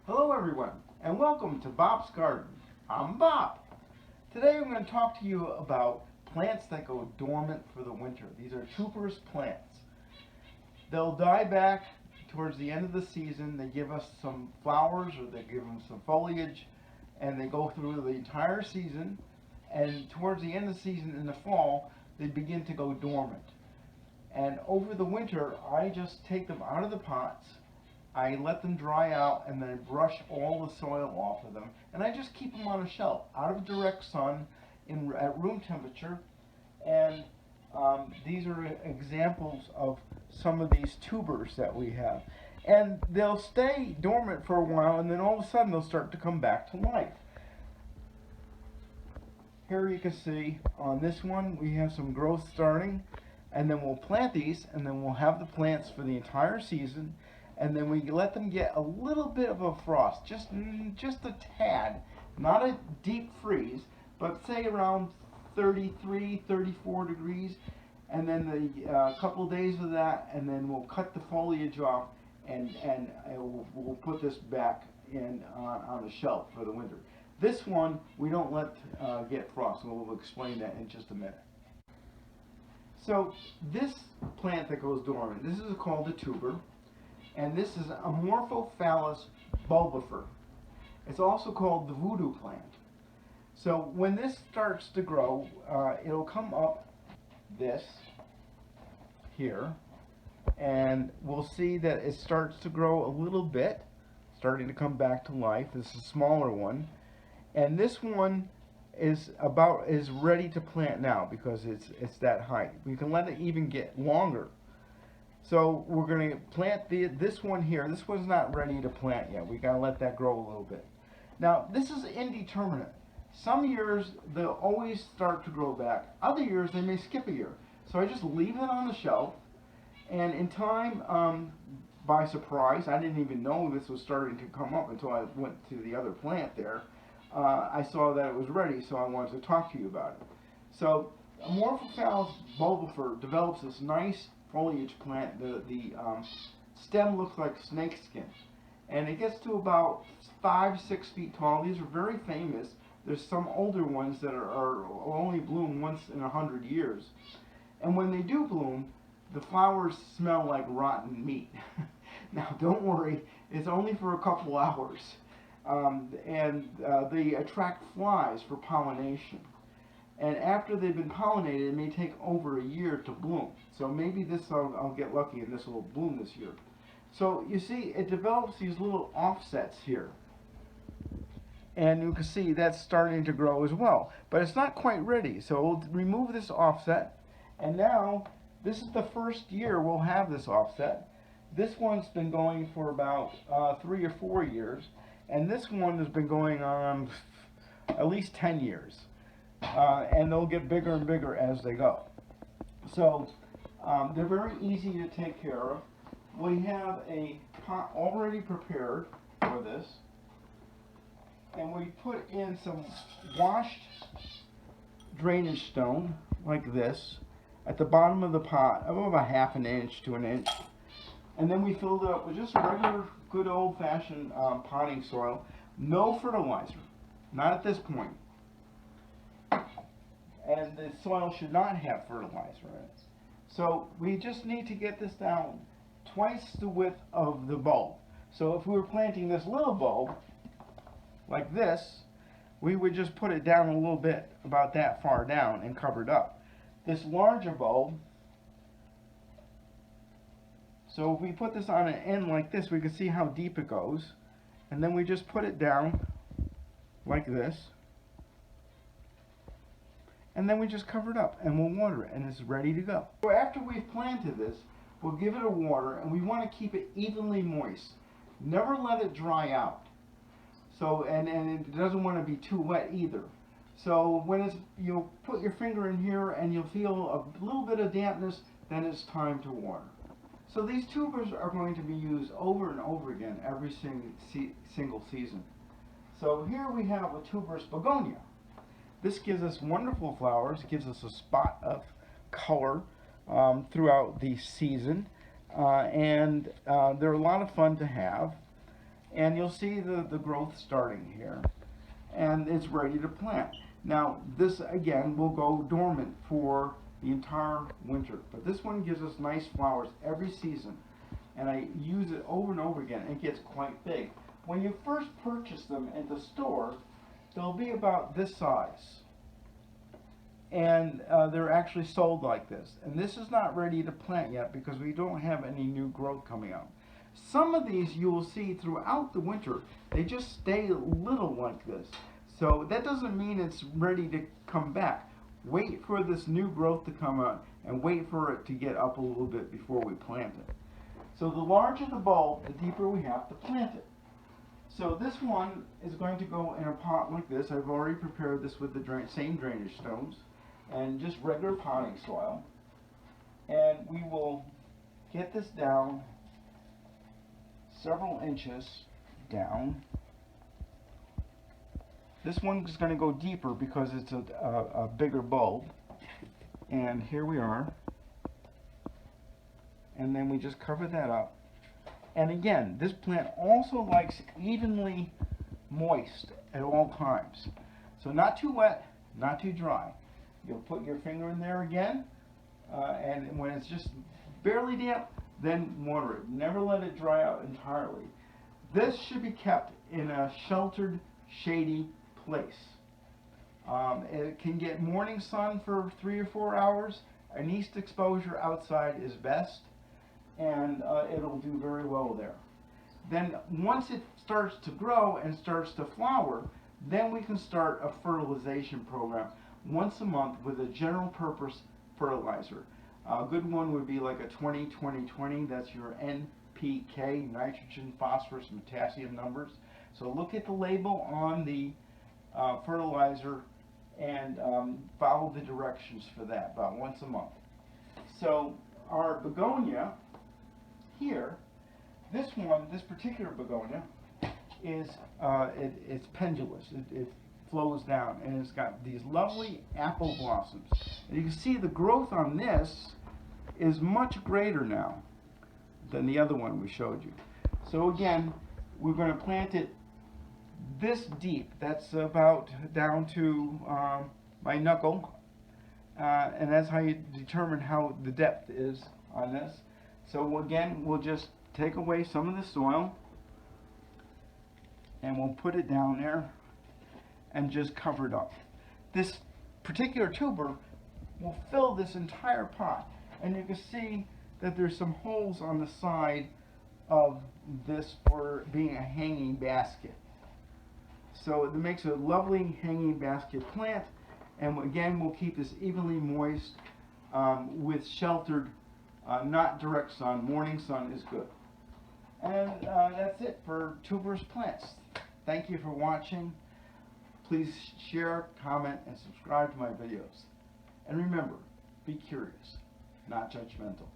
Hello everyone, and welcome to Bob's Garden. I'm Bob. Today I'm going to talk to you about plants that go dormant for the winter. These are tuberous plants. They'll die back towards the end of the season. They give us some flowers, or they give them some foliage, and they go through the entire season. And towards the end of the season in the fall, they begin to go dormant. And over the winter, I just take them out of the pots. I let them dry out, and then I brush all the soil off of them, and I just keep them on a shelf out of direct sun at room temperature. And these are examples of some of these tubers that we have, and they'll stay dormant for a while, and then all of a sudden they'll start to come back to life. Here you can see on this one we have some growth starting, and then we'll plant these, and then we'll have the plants for the entire season. And then we let them get a little bit of a frost, just a tad, not a deep freeze, but say around 33, 34 degrees. And then a couple of days of that, and then we'll cut the foliage off, and we'll put this back in on the shelf for the winter. This one we don't let get frost, and we'll explain that in just a minute. So this plant that goes dormant, this is called a tuber. And this is Amorphophallus bulbifer. It's also called the voodoo plant. So when this starts to grow, it'll come up this here, and we'll see that it starts to grow a little bit, starting to come back to life. This is a smaller one, and this one is ready to plant now because it's that height. We can let it even get longer. So we're going to plant this one here. This one's not ready to plant yet. We got to let that grow a little bit. Now this is indeterminate. Some years they'll always start to grow back. Other years they may skip a year. So I just leave it on the shelf, and in time, by surprise, I didn't even know this was starting to come up until I went to the other plant there. I saw that it was ready, so I wanted to talk to you about it. So Amorphophallus bulbifer develops this nice foliage plant. The stem looks like snakeskin, and it gets to about 5-6 feet tall. These are very famous. There's some older ones that are only bloom once in 100 years, and when they do bloom, the flowers smell like rotten meat. Now don't worry, it's only for a couple hours, and they attract flies for pollination. And after they've been pollinated, it may take over a year to bloom. So maybe this I'll get lucky and this will bloom this year. So you see, it develops these little offsets here. And you can see that's starting to grow as well. But it's not quite ready. So we'll remove this offset. And now, this is the first year we'll have this offset. This one's been going for about 3 or 4 years. And this one has been going on at least 10 years. And they'll get bigger and bigger as they go. So they're very easy to take care of. We have a pot already prepared for this, and we put in some washed drainage stone like this at the bottom of the pot, about a ½ an inch to an inch, and then we filled it up with just regular good old-fashioned potting soil. No fertilizer, not at this point. And the soil should not have fertilizer in it. So we just need to get this down twice the width of the bulb. So if we were planting this little bulb like this, we would just put it down a little bit, about that far down, and cover it up. This larger bulb, so if we put this on an end like this, we can see how deep it goes, and then we just put it down like this. And then we just cover it up, and we'll water it, and it's ready to go. So after we've planted this, we'll give it a water, and we want to keep it evenly moist. Never let it dry out. So, and it doesn't want to be too wet either. So when you'll put your finger in here, and you'll feel a little bit of dampness, then it's time to water. So these tubers are going to be used over and over again every single season. So here we have a tuberous begonia. This gives us wonderful flowers. It gives us a spot of color throughout the season, and they're a lot of fun to have. And you'll see the growth starting here, and it's ready to plant. Now this again will go dormant for the entire winter, but this one gives us nice flowers every season, and I use it over and over again, and it gets quite big. When you first purchase them at the store, they'll be about this size, and they're actually sold like this. And this is not ready to plant yet because we don't have any new growth coming out. Some of these you will see throughout the winter, they just stay little like this. So that doesn't mean it's ready to come back. Wait for this new growth to come out and wait for it to get up a little bit before we plant it. So the larger the bulb, the deeper we have to plant it. So this one is going to go in a pot like this. I've already prepared this with the same drainage stones and just regular potting soil. And we will get this down several inches down. This one is going to go deeper because it's a bigger bulb. And here we are. And then we just cover that up. And again, this plant also likes evenly moist at all times. So not too wet, not too dry. You'll put your finger in there again, and when it's just barely damp, then water it. Never let it dry out entirely. This should be kept in a sheltered, shady place. It can get morning sun for 3 or 4 hours. An east exposure outside is best, and it'll do very well there. Then once it starts to grow and starts to flower, then we can start a fertilization program once a month with a general purpose fertilizer. A good one would be like a 20-20-20. That's your NPK, nitrogen, phosphorus, and potassium numbers. So look at the label on the fertilizer and follow the directions for that about once a month. So our begonia here, this particular begonia is it's pendulous. It flows down, and it's got these lovely apple blossoms. And you can see the growth on this is much greater now than the other one we showed you. So again, we're going to plant it this deep. That's about down to my knuckle, and that's how you determine how the depth is on this. So again, we'll just take away some of the soil, and we'll put it down there and just cover it up. This particular tuber will fill this entire pot, and you can see that there's some holes on the side of this for being a hanging basket. So it makes a lovely hanging basket plant, and again we'll keep this evenly moist with sheltered, not direct sun. Morning sun is good. And that's it for tuberous plants. Thank you for watching. Please share, comment, and subscribe to my videos. And remember, be curious, not judgmental.